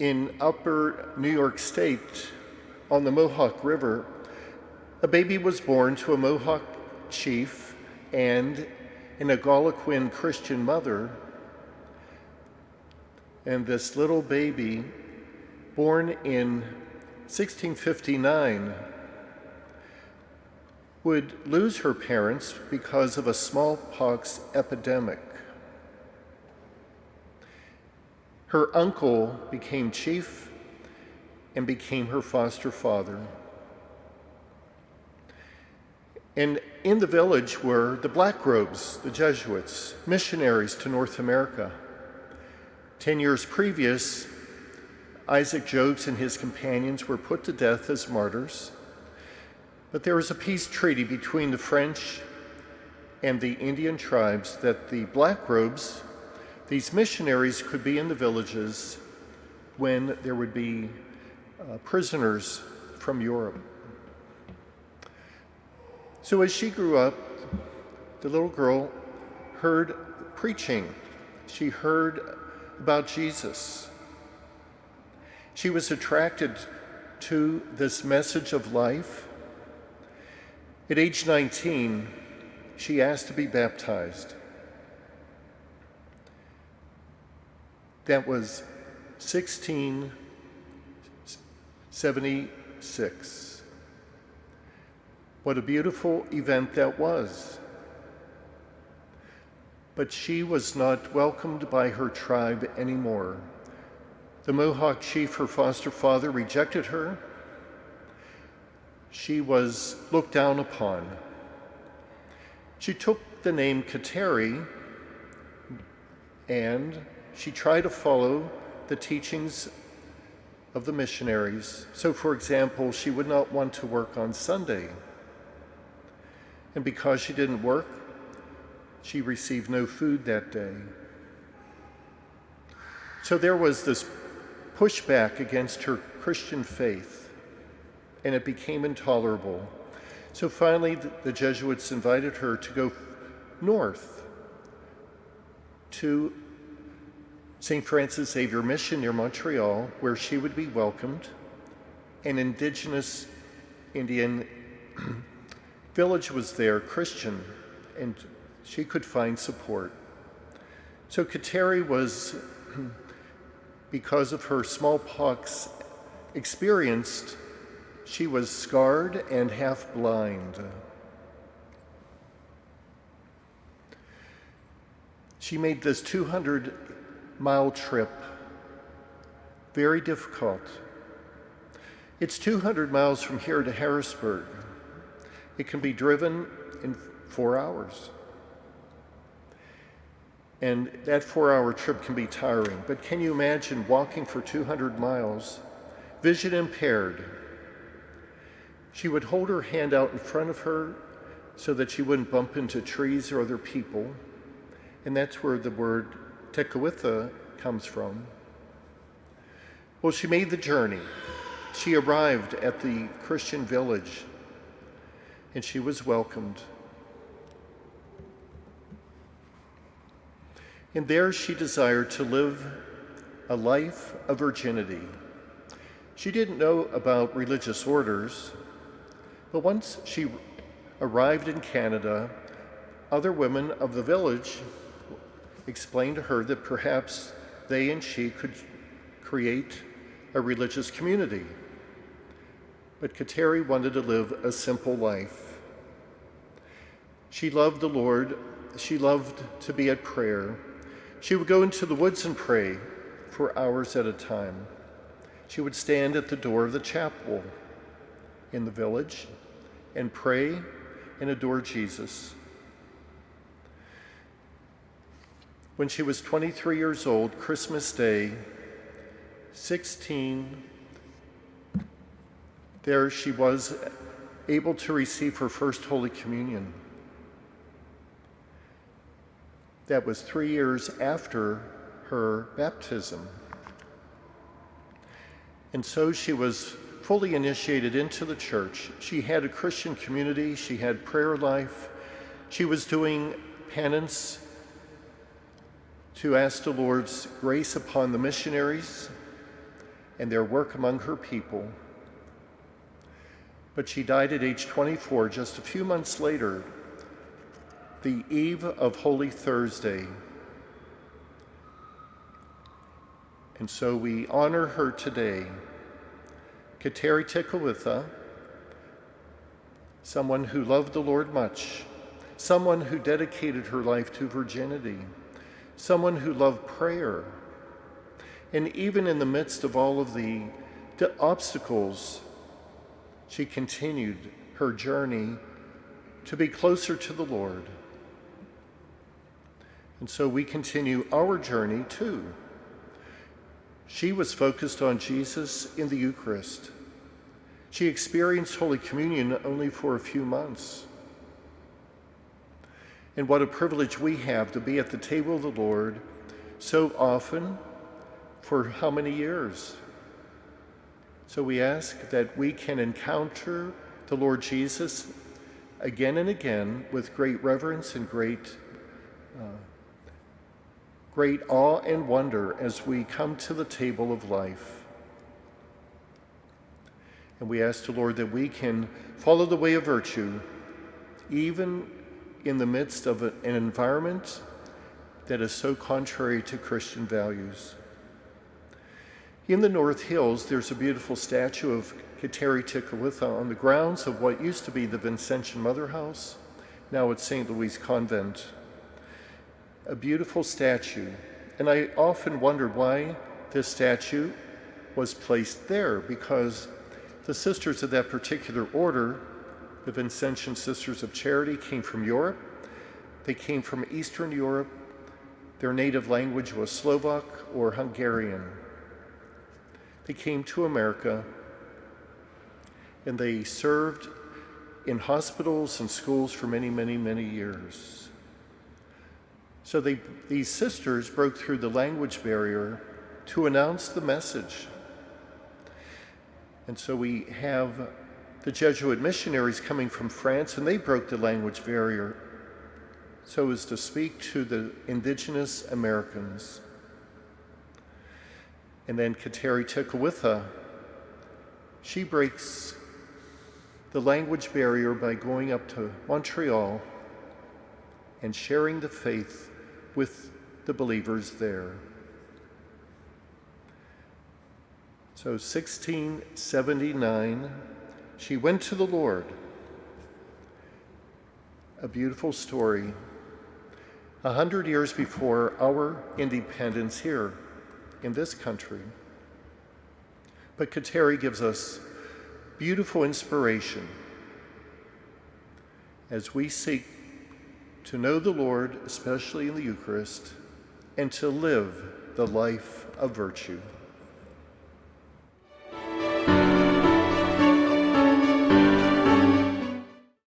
In upper New York State, on the Mohawk River, a baby was born to a Mohawk chief and an Algonquin Christian mother. And this little baby, born in 1659, would lose her parents because of a smallpox epidemic. Her uncle became chief and became her foster father. And in the village were the Black Robes, the Jesuits, missionaries to North America. 10 years previous, Isaac Jogues and his companions were put to death as martyrs. But there was a peace treaty between the French and the Indian tribes that the Black Robes, these missionaries, could be in the villages when there would be prisoners from Europe. So as she grew up, the little girl heard preaching. She heard about Jesus. She was attracted to this message of life. At age 19, she asked to be baptized. That was 1676. What a beautiful event that was. But she was not welcomed by her tribe anymore. The Mohawk chief, her foster father, rejected her. She was looked down upon. She took the name Kateri, and she tried to follow the teachings of the missionaries. So, for example, she would not want to work on Sunday. And because she didn't work, she received no food that day. So there was this pushback against her Christian faith, and it became intolerable. So finally, the Jesuits invited her to go north to St. Francis Xavier Mission near Montreal, where she would be welcomed. An indigenous Indian village was there, Christian, and she could find support. So Kateri was, because of her smallpox experience, she was scarred and half blind. She made this 200-mile trip, very difficult. It's 200 miles from here to Harrisburg. It can be driven in 4 hours. And that 4-hour trip can be tiring, but can you imagine walking for 200 miles, vision impaired? She would hold her hand out in front of her so that she wouldn't bump into trees or other people, and that's where the word tekawitha comes from. Well, she made the journey. She arrived at the Christian village, and she was welcomed. And there she desired to live a life of virginity. She didn't know about religious orders, but once she arrived in Canada, other women of the village explained to her that perhaps they and she could create a religious community. But Kateri wanted to live a simple life. She loved the Lord. She loved to be at prayer. She would go into the woods and pray for hours at a time. She would stand at the door of the chapel in the village and pray and adore Jesus. When she was 23 years old, Christmas Day, 16, there she was able to receive her first Holy Communion. That was 3 years after her baptism. And so she was fully initiated into the church. She had a Christian community, she had prayer life, she was doing penance to ask the Lord's grace upon the missionaries, and their work among her people. But she died at age 24, just a few months later, the eve of Holy Thursday. And so we honor her today. Cathedral-Daily, someone who loved the Lord much, someone who dedicated her life to virginity, someone who loved prayer. And even in the midst of all of the obstacles, she continued her journey to be closer to the Lord. And so we continue our journey too. She was focused on Jesus in the Eucharist. She experienced Holy Communion only for a few months. And what a privilege we have to be at the table of the Lord so often, for how many years? So we ask that we can encounter the Lord Jesus again and again with great reverence and great awe and wonder as we come to the table of life. And we ask the Lord that we can follow the way of virtue, even in the midst of an environment that is so contrary to Christian values. In the North Hills, there's a beautiful statue of Cathedral-Daily on the grounds of what used to be the Vincentian Mother House. Now it's St. Louis Convent. A beautiful statue. And I often wondered why this statue was placed there, because the sisters of that particular order, the Vincentian Sisters of Charity, came from Europe. They came from Eastern Europe. Their native language was Slovak or Hungarian. They came to America, and they served in hospitals and schools for many, many, many years. So these sisters broke through the language barrier to announce the message. And so we have the Jesuit missionaries coming from France, and they broke the language barrier so as to speak to the indigenous Americans. And then Cathedral-Daily, she breaks the language barrier by going up to Montreal and sharing the faith with the believers there. So 1679, she went to the Lord. A beautiful story. 100 years before our independence here in this country. But Kateri gives us beautiful inspiration as we seek to know the Lord, especially in the Eucharist, and to live the life of virtue.